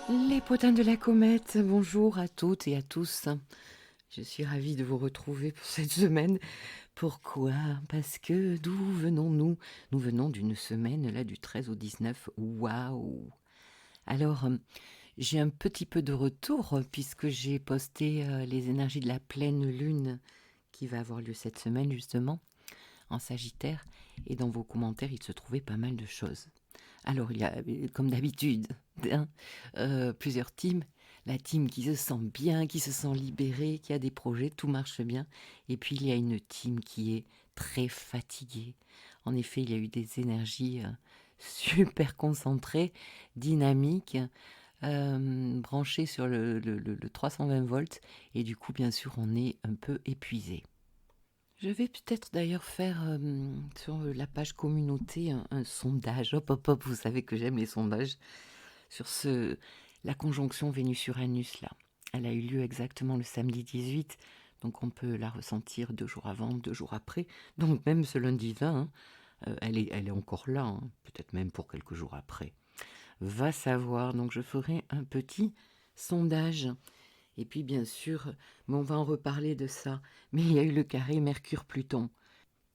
Les potins de la comète, bonjour à toutes et à tous. Je suis ravie de vous retrouver pour cette semaine. Pourquoi? Parce que d'où venons-nous? Nous venons d'une semaine là du 13 au 19. Waouh! Alors, j'ai un petit peu de retour puisque j'ai posté les énergies de la pleine lune qui va avoir lieu cette semaine justement en Sagittaire, et dans vos commentaires il se trouvait pas mal de choses. Alors il y a, comme d'habitude, hein, plusieurs teams. La team qui se sent bien, qui se sent libérée, qui a des projets, tout marche bien. Et puis il y a une team qui est très fatiguée. En effet, il y a eu des énergies super concentrées, dynamiques, branchées sur le 320 volts. Et du coup, bien sûr, on est un peu épuisé. Je vais peut-être d'ailleurs faire sur la page communauté un sondage. Hop, hop, hop, vous savez que j'aime les sondages. Sur la conjonction Vénus-Uranus, là. Elle a eu lieu exactement le samedi 18, donc on peut la ressentir 2 jours avant, 2 jours après. Donc même ce lundi 20, hein, elle est encore là, hein, peut-être même pour quelques jours après. Va savoir, donc je ferai un petit sondage. Et puis bien sûr, mais on va en reparler de ça, mais il y a eu le carré Mercure-Pluton.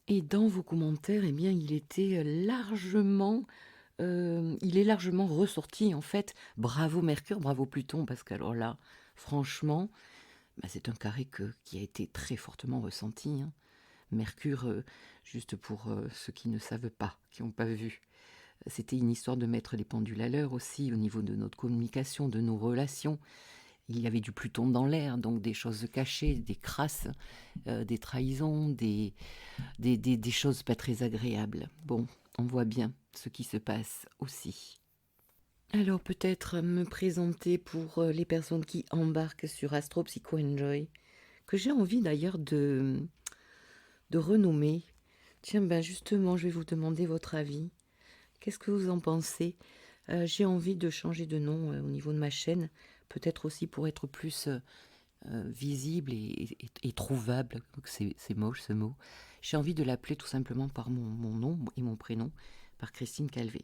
Et dans vos commentaires, eh bien, il est largement ressorti en fait. Bravo Mercure, bravo Pluton, parce qu'alors là, franchement, c'est un carré qui a été très fortement ressenti, hein. Mercure, juste pour ceux qui ne savent pas, qui n'ont pas vu, c'était une histoire de mettre les pendules à l'heure aussi au niveau de notre communication, de nos relations. Il y avait du Pluton dans l'air, donc des choses cachées, des crasses, des trahisons, des choses pas très agréables. Bon, on voit bien ce qui se passe aussi. Alors peut-être me présenter pour les personnes qui embarquent sur Astro Psycho Enjoy, que j'ai envie d'ailleurs de renommer. Tiens, ben justement, je vais vous demander votre avis. Qu'est-ce que vous en pensez? J'ai envie de changer de nom au niveau de ma chaîne, peut-être aussi pour être plus visible et trouvable. C'est moche ce mot. J'ai envie de l'appeler tout simplement par mon nom et mon prénom, par Christine Calvé.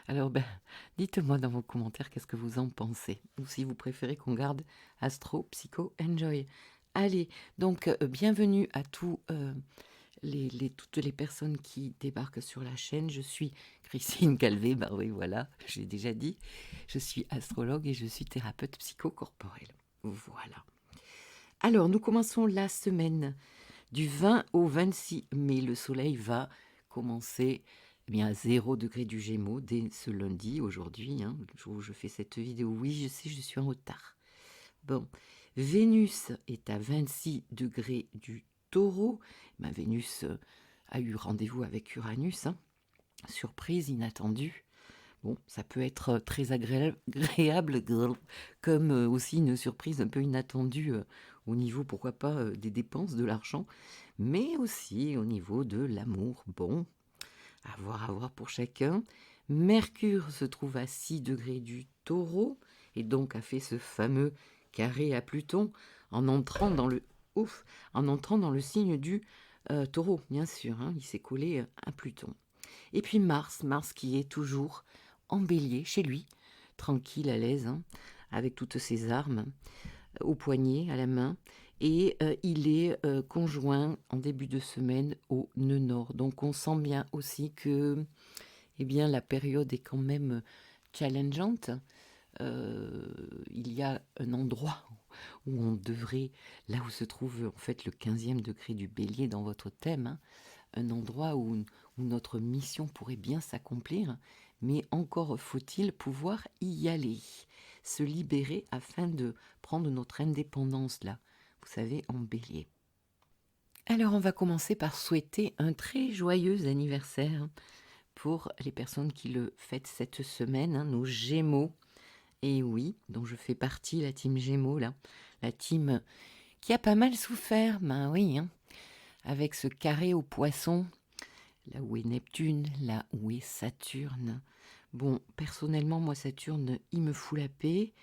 Alors dites-moi dans vos commentaires qu'est-ce que vous en pensez, ou si vous préférez qu'on garde Astro Psycho Enjoy. Allez, donc bienvenue à toutes les personnes qui débarquent sur la chaîne. Je suis Christine Calvé, bah oui voilà, j'ai déjà dit. Je suis astrologue et je suis thérapeute psychocorporelle. Voilà. Alors, nous commençons la semaine du 20 au 26 mai. Le soleil va commencer à 0 degré du Gémeaux dès ce lundi, aujourd'hui, hein, le jour où je fais cette vidéo. Oui, je sais, je suis en retard. Bon, Vénus est à 26 degrés du Taureau. Vénus a eu rendez-vous avec Uranus, hein. Surprise inattendue. Bon, ça peut être très agréable, comme aussi une surprise un peu inattendue au niveau, pourquoi pas, des dépenses, de l'argent, mais aussi au niveau de l'amour. Bon, à voir pour chacun. Mercure se trouve à 6 degrés du Taureau et donc a fait ce fameux carré à Pluton en entrant dans le en entrant dans le signe du Taureau, bien sûr, hein, il s'est collé à Pluton. Et puis Mars qui est toujours en bélier chez lui, tranquille, à l'aise, hein, avec toutes ses armes au poignet, à la main, et il est conjoint en début de semaine au nœud nord. Donc on sent bien aussi que la période est quand même challengeante. Il y a un endroit où on devrait, là où se trouve en fait le 15e degré du bélier dans votre thème, hein, un endroit où notre mission pourrait bien s'accomplir, mais encore faut-il pouvoir y aller, se libérer afin de prendre notre indépendance là, vous savez, en bélier. Alors on va commencer par souhaiter un très joyeux anniversaire pour les personnes qui le fêtent cette semaine, hein, nos Gémeaux. Et oui, dont je fais partie, la team Gémeaux là, la team qui a pas mal souffert, ben oui, hein, avec ce carré au poisson, là où est Neptune, là où est Saturne. Bon, personnellement, moi, Saturne, il me fout la paix.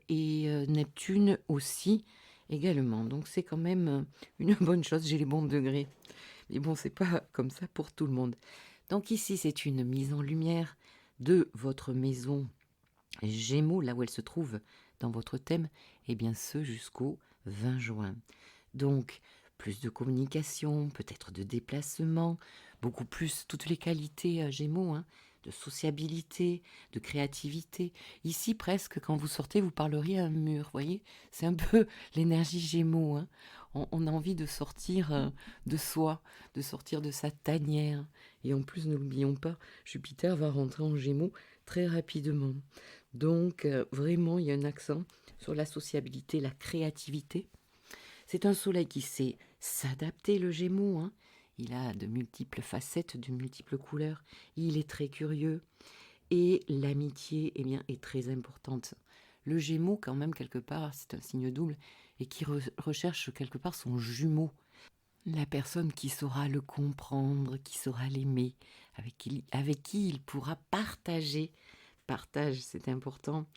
Et Neptune aussi, également. Donc, c'est quand même une bonne chose. J'ai les bons degrés. Mais bon, c'est pas comme ça pour tout le monde. Donc, ici, c'est une mise en lumière de votre maison Gémeaux, là où elle se trouve dans votre thème, eh bien ce jusqu'au 20 juin. Donc, plus de communication, peut-être de déplacement, beaucoup plus toutes les qualités Gémeaux, hein, de sociabilité, de créativité. Ici, presque, quand vous sortez, vous parleriez à un mur, voyez. C'est un peu l'énergie Gémeaux, hein. On a envie de sortir de soi, de sortir de sa tanière. Et en plus, n'oublions pas, Jupiter va rentrer en Gémeaux très rapidement. Donc, vraiment, il y a un accent sur la sociabilité, la créativité. C'est un soleil qui sait s'adapter, le Gémeaux, hein. Il a de multiples facettes, de multiples couleurs. Il est très curieux. Et l'amitié, eh bien, est très importante. Le Gémeaux, quand même, quelque part, c'est un signe double et qui recherche quelque part son jumeau. La personne qui saura le comprendre, qui saura l'aimer, avec qui il pourra partager. Partage, c'est important,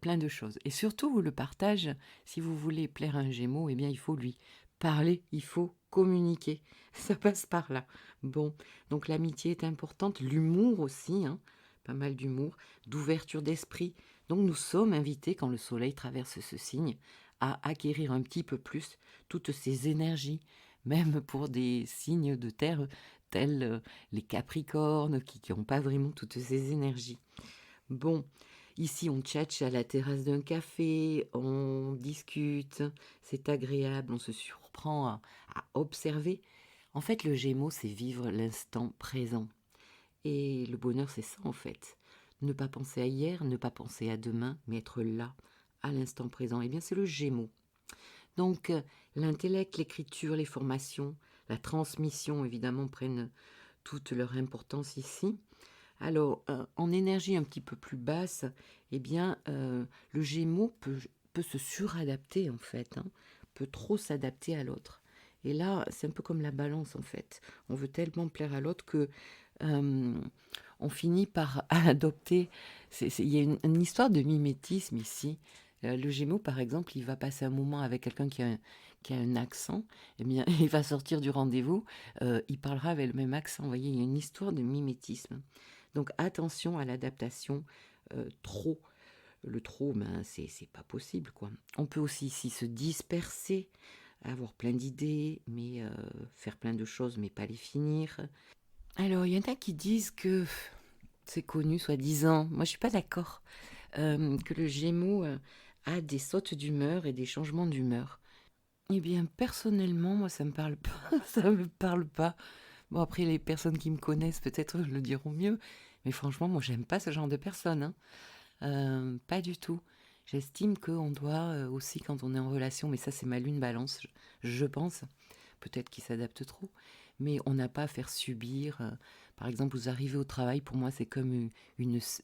plein de choses. Et surtout, le partage, si vous voulez plaire à un Gémeaux, eh bien, il faut lui parler, il faut communiquer. Ça passe par là. Bon, donc l'amitié est importante, l'humour aussi, hein, pas mal d'humour, d'ouverture d'esprit. Donc nous sommes invités, quand le soleil traverse ce signe, à acquérir un petit peu plus toutes ces énergies, même pour des signes de terre tels les Capricornes, qui n'ont pas vraiment toutes ces énergies. Bon, ici on tchatche à la terrasse d'un café, on discute, c'est agréable, on se surprend à observer. En fait, le Gémeaux, c'est vivre l'instant présent. Et le bonheur, c'est ça en fait. Ne pas penser à hier, ne pas penser à demain, mais être là, à l'instant présent. Eh bien, c'est le Gémeaux. Donc, l'intellect, l'écriture, les formations, la transmission, évidemment, prennent toute leur importance ici. Alors, en énergie un petit peu plus basse, eh bien, le Gémeaux peut se suradapter, en fait, hein, peut trop s'adapter à l'autre. Et là, c'est un peu comme la balance, en fait. On veut tellement plaire à l'autre que on finit par adopter. Il y a une histoire de mimétisme ici. Le Gémeaux, par exemple, il va passer un moment avec quelqu'un qui a un accent. Eh bien, il va sortir du rendez-vous, il parlera avec le même accent. Vous voyez, il y a une histoire de mimétisme. Donc attention à l'adaptation trop. Le trop, ben, c'est pas possible, quoi. On peut aussi ici se disperser, avoir plein d'idées, mais faire plein de choses, mais pas les finir. Alors, il y en a qui disent que c'est connu, soi-disant. Moi, je suis pas d'accord. Que le Gémeaux a des sautes d'humeur et des changements d'humeur. Eh bien, personnellement, moi, ça me parle pas. Ça me parle pas. Bon, après, les personnes qui me connaissent, peut-être, le diront mieux. Mais franchement, moi, j'aime pas ce genre de personnes, hein. Pas du tout. J'estime qu'on doit aussi, quand on est en relation, mais ça, c'est ma lune balance, je pense, peut-être qu'il s'adapte trop, mais on n'a pas à faire subir. Par exemple, vous arrivez au travail, pour moi, c'est comme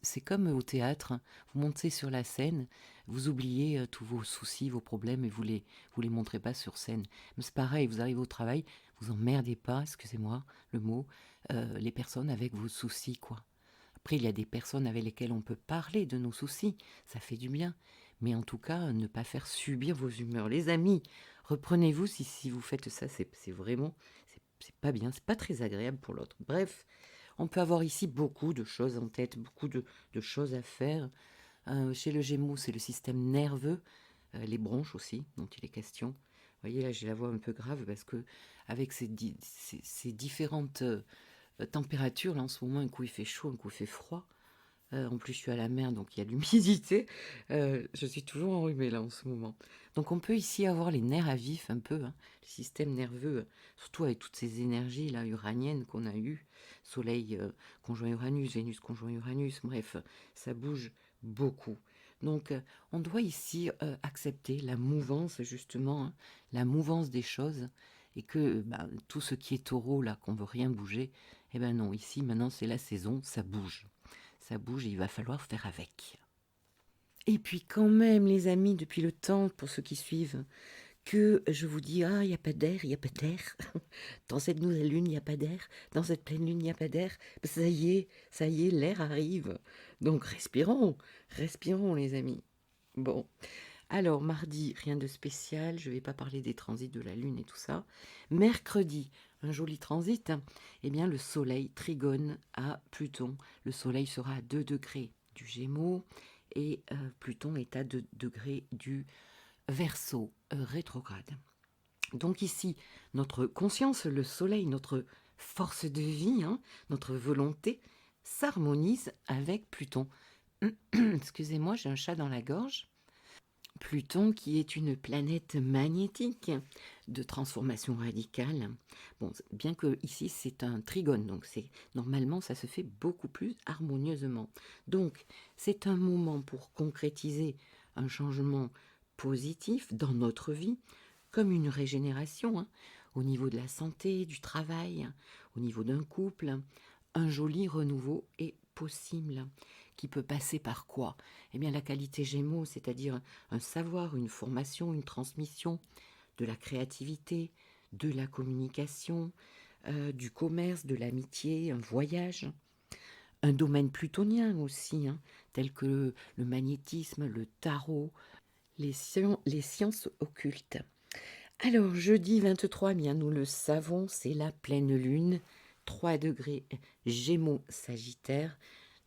c'est comme au théâtre, hein. Vous montez sur la scène, vous oubliez tous vos soucis, vos problèmes, et vous les montrez pas sur scène. Mais c'est pareil, vous arrivez au travail, vous emmerdez pas, excusez-moi le mot, les personnes avec vos soucis, quoi. Après, il y a des personnes avec lesquelles on peut parler de nos soucis, ça fait du bien. Mais en tout cas, ne pas faire subir vos humeurs. Les amis, reprenez-vous si vous faites ça, c'est vraiment, c'est pas bien, c'est pas très agréable pour l'autre. Bref, on peut avoir ici beaucoup de choses en tête, beaucoup de choses à faire. Chez le Gémeaux, c'est le système nerveux, les bronches aussi, dont il est question. Vous voyez, là, j'ai la voix un peu grave parce que avec ces différentes températures, là, en ce moment, un coup il fait chaud, un coup il fait froid. En plus, je suis à la mer, donc il y a de l'humidité. Je suis toujours enrhumée là en ce moment. Donc on peut ici avoir les nerfs à vif un peu, hein, le système nerveux, surtout avec toutes ces énergies là uraniennes qu'on a eues. Soleil conjoint Uranus, Vénus conjoint Uranus, bref, ça bouge beaucoup. Donc on doit ici accepter la mouvance justement, hein, la mouvance des choses. Et que tout ce qui est taureau là, qu'on veut rien bouger, eh ben non, ici maintenant c'est la saison, ça bouge. Ça bouge et il va falloir faire avec. Et puis quand même, les amis, depuis le temps, pour ceux qui suivent, que je vous dis, ah, il n'y a pas d'air, il n'y a pas d'air. Dans cette nouvelle lune, il n'y a pas d'air. Dans cette pleine lune, il n'y a pas d'air. Ça y est, l'air arrive. Donc respirons, respirons, les amis. Bon, alors mardi, rien de spécial. Je ne vais pas parler des transits de la lune et tout ça. Mercredi, un joli transit. Eh bien, le soleil trigone à Pluton. Le soleil sera à 2 degrés du Gémeaux et Pluton est à 2 degrés du Verseau rétrograde. Donc ici, notre conscience, le soleil, notre force de vie, hein, notre volonté s'harmonise avec Pluton. Excusez-moi, j'ai un chat dans la gorge. Pluton qui est une planète magnétique de transformation radicale. Bon, bien que ici c'est un trigone, donc normalement ça se fait beaucoup plus harmonieusement. Donc c'est un moment pour concrétiser un changement positif dans notre vie, comme une régénération, hein, au niveau de la santé, du travail, au niveau d'un couple. Un joli renouveau est possible, qui peut passer par quoi? Eh bien la qualité Gémeaux, c'est-à-dire un savoir, une formation, une transmission, de la créativité, de la communication, du commerce, de l'amitié, un voyage. Un domaine plutonien aussi, hein, tel que le magnétisme, le tarot, les sciences occultes. Alors, jeudi 23, bien nous le savons, c'est la pleine lune, 3 degrés Gémeaux Sagittaire.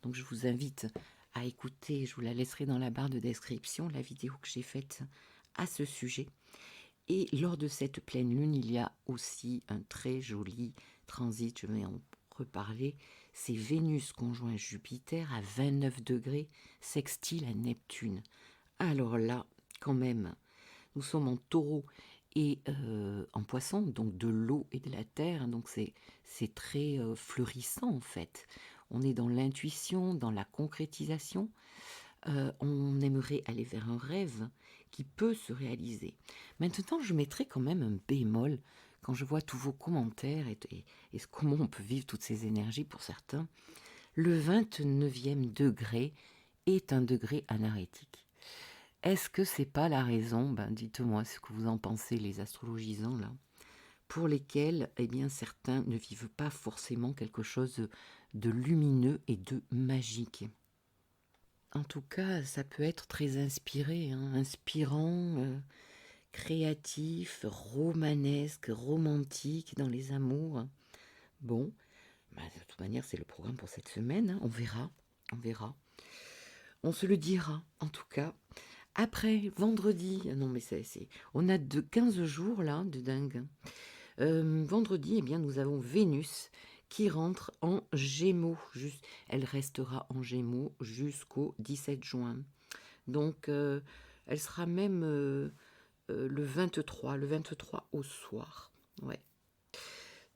Donc, je vous invite à écouter, je vous la laisserai dans la barre de description, la vidéo que j'ai faite à ce sujet. Et lors de cette pleine lune, il y a aussi un très joli transit, je vais en reparler, c'est Vénus conjoint Jupiter à 29 degrés, sextile à Neptune. Alors là, quand même, nous sommes en taureau et en poisson, donc de l'eau et de la terre, donc c'est très fleurissant en fait. On est dans l'intuition, dans la concrétisation. On aimerait aller vers un rêve qui peut se réaliser. Maintenant, je mettrai quand même un bémol quand je vois tous vos commentaires et comment on peut vivre toutes ces énergies pour certains. Le 29e degré est un degré anarétique. Est-ce que c'est pas la raison, dites-moi ce que vous en pensez, les astrologisants, là, pour lesquels, eh bien, certains ne vivent pas forcément quelque chose de lumineux et de magique. En tout cas, ça peut être très inspiré, hein, inspirant, créatif, romanesque, romantique dans les amours. Bon, de toute manière, c'est le programme pour cette semaine, hein, on verra, on verra. On se le dira, en tout cas. Après, vendredi, non mais on a de 15 jours là, de dingue. Vendredi, eh bien, nous avons Vénus qui rentre en Gémeaux. Elle restera en Gémeaux jusqu'au 17 juin. Donc, elle sera même le 23 au soir. Ouais.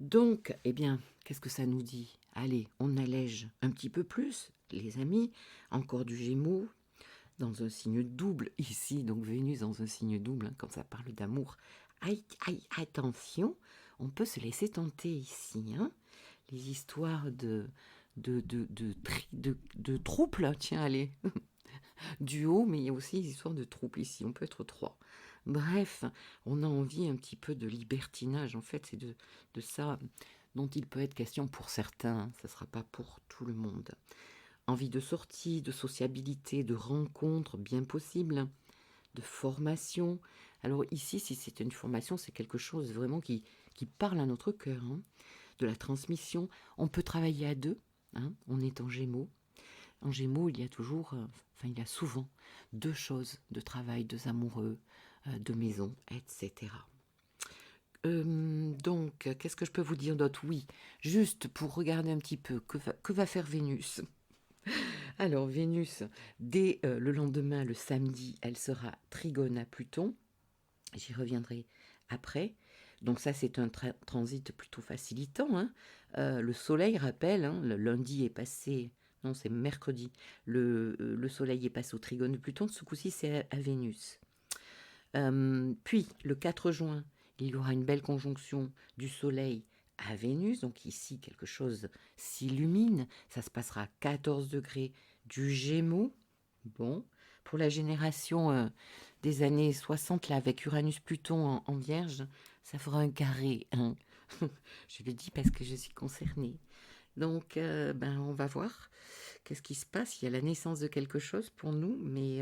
Donc, eh bien, qu'est-ce que ça nous dit? Allez, on allège un petit peu plus, les amis. Encore du Gémeaux, dans un signe double ici, donc Vénus dans un signe double, hein, quand ça parle d'amour. Aïe, aïe, attention, on peut se laisser tenter ici, hein. Les histoires de troubles, là, tiens, allez, duo, mais il y a aussi les histoires de troubles ici, on peut être 3. Bref, on a envie un petit peu de libertinage, en fait, c'est de ça dont il peut être question pour certains, hein, ça ne sera pas pour tout le monde. Envie de sortie, de sociabilité, de rencontres, bien possible, de formation. Alors ici, si c'est une formation, c'est quelque chose vraiment qui parle à notre cœur, hein. De la transmission. On peut travailler à deux, hein. On est en Gémeaux. En Gémeaux, il y a toujours, il y a souvent 2 choses de travail, 2 amoureux, de maison, etc. Donc, qu'est-ce que je peux vous dire d'autre? Oui, juste pour regarder un petit peu, que va faire Vénus? Alors, Vénus, dès le lendemain, le samedi, elle sera trigone à Pluton. J'y reviendrai après. Donc ça, c'est un transit plutôt facilitant, hein. Le soleil, rappelle, hein, le lundi est passé... Non, c'est mercredi. Le soleil est passé au trigone de Pluton. Ce coup-ci, c'est à Vénus. Puis, le 4 juin, il y aura une belle conjonction du soleil à Vénus. Donc ici, quelque chose s'illumine. Ça se passera à 14 degrés du Gémeaux. Bon, pour la génération des années 60, là, avec Uranus-Pluton en Vierge, ça fera un carré, hein. Je le dis parce que je suis concernée. Donc, on va voir qu'est-ce qui se passe. Il y a la naissance de quelque chose pour nous, mais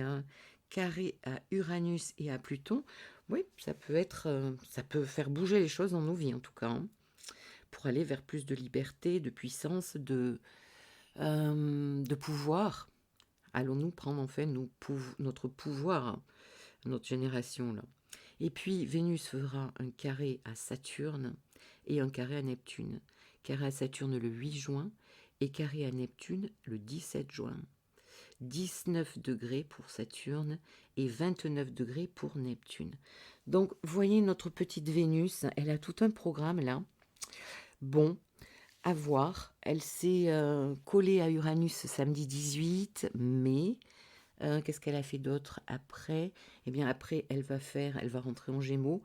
carré à Uranus et à Pluton, oui, ça peut faire bouger les choses dans nos vies, en tout cas, hein, pour aller vers plus de liberté, de puissance, de pouvoir. allons-nous prendre enfin notre pouvoir, hein, notre génération là. Et puis Vénus fera un carré à Saturne et un carré à Neptune. Carré à Saturne le 8 juin et carré à Neptune le 17 juin. 19 degrés pour Saturne et 29 degrés pour Neptune. Donc, voyez notre petite Vénus, elle a tout un programme là. Bon, à voir. Elle s'est collée à Uranus samedi 18 mai. Qu'est-ce qu'elle a fait d'autre après? Eh bien, après, elle va rentrer en Gémeaux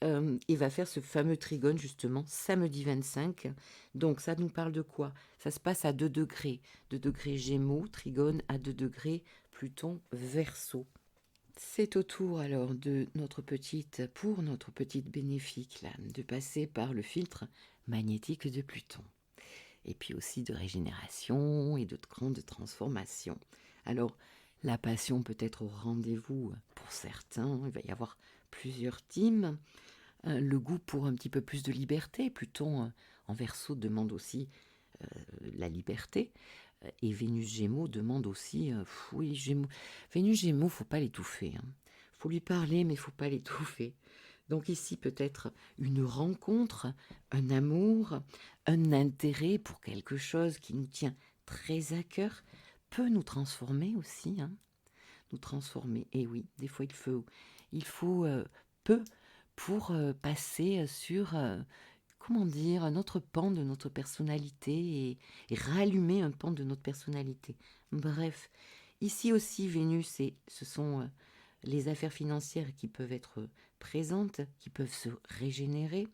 et va faire ce fameux trigone justement samedi 25. Donc ça nous parle de quoi? Ça se passe à 2 degrés. 2 degrés Gémeaux, trigone à 2 degrés Pluton Verseau. C'est au tour alors pour notre petite bénéfique là, de passer par le filtre magnétique de Pluton. Et puis aussi de régénération et de grande transformation. Alors, la passion peut être au rendez-vous pour certains, il va y avoir plusieurs teams. Le goût pour un petit peu plus de liberté, Pluton en Verseau demande aussi la liberté, et Vénus Gémeaux demande aussi, oui, Vénus Gémeaux, faut pas l'étouffer, hein. Faut lui parler, mais faut pas l'étouffer. Donc ici, peut-être une rencontre, un amour, un intérêt pour quelque chose qui nous tient très à cœur, peut nous transformer aussi, hein. Nous transformer. Et oui, des fois, il faut peu pour passer sur, comment dire, un autre pan de notre personnalité et rallumer un pan de notre personnalité. Bref, ici aussi, Vénus, ce sont les affaires financières qui peuvent être présentes, qui peuvent se régénérer,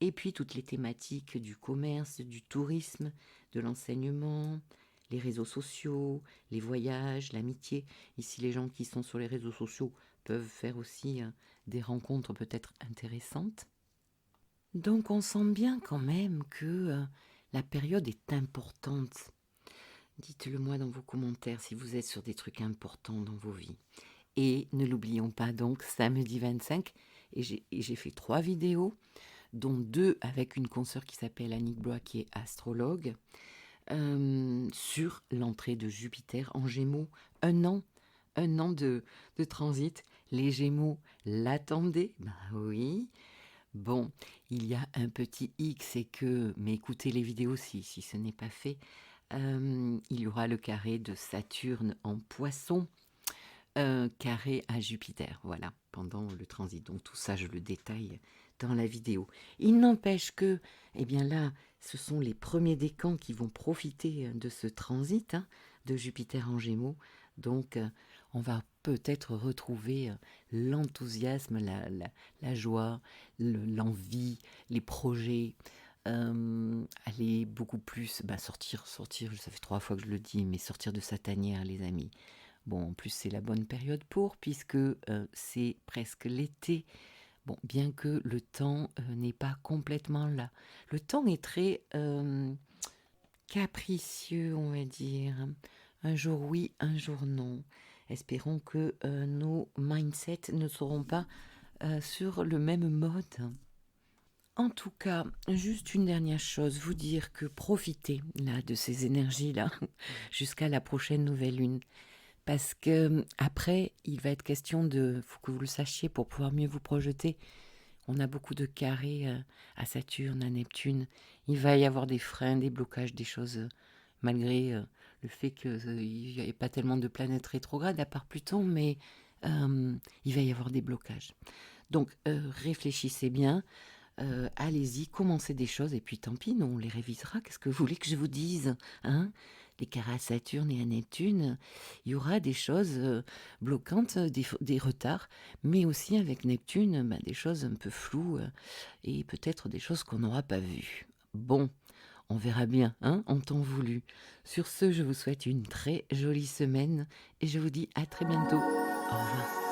et puis toutes les thématiques du commerce, du tourisme, de l'enseignement, les réseaux sociaux, les voyages, l'amitié. Ici, les gens qui sont sur les réseaux sociaux peuvent faire aussi des rencontres peut-être intéressantes. Donc on sent bien quand même que la période est importante. Dites-le moi dans vos commentaires si vous êtes sur des trucs importants dans vos vies. Et ne l'oublions pas donc, samedi 25, et j'ai fait 3 vidéos, dont 2 avec une consoeur qui s'appelle Annick Blois, qui est astrologue, sur l'entrée de Jupiter en Gémeaux. Un an de transit. Les Gémeaux l'attendaient, bah oui. Bon, il y a un petit hic, c'est que, mais écoutez les vidéos si ce n'est pas fait, il y aura le carré de Saturne en Poisson, carré à Jupiter, voilà, pendant le transit. Donc tout ça, je le détaille dans la vidéo. Il n'empêche que, eh bien là, ce sont les premiers décans qui vont profiter de ce transit, hein, de Jupiter en Gémeaux. Donc, on va peut-être retrouver l'enthousiasme, la joie, l'envie, les projets, aller beaucoup plus, sortir, ça fait 3 fois que je le dis, mais sortir de sa tanière, les amis. Bon, en plus, c'est la bonne période puisque c'est presque l'été. Bon, bien que le temps n'est pas complètement là. Le temps est très capricieux, on va dire. Un jour oui, un jour non. Espérons que nos mindsets ne seront pas sur le même mode. En tout cas, juste une dernière chose, vous dire que profitez là de ces énergies-là jusqu'à la prochaine nouvelle lune. Parce que après, il va être question faut que vous le sachiez pour pouvoir mieux vous projeter. On a beaucoup de carrés à Saturne, à Neptune. Il va y avoir des freins, des blocages, des choses, malgré le fait qu'il n'y ait pas tellement de planètes rétrogrades à part Pluton, mais il va y avoir des blocages. Donc réfléchissez bien, allez-y, commencez des choses, et puis tant pis, nous, on les révisera. Qu'est-ce que vous voulez que je vous dise, hein? Des carrés à Saturne et à Neptune, il y aura des choses bloquantes, des retards, mais aussi avec Neptune, des choses un peu floues et peut-être des choses qu'on n'aura pas vues. Bon, on verra bien, hein, en temps voulu. Sur ce, je vous souhaite une très jolie semaine et je vous dis à très bientôt. Au revoir.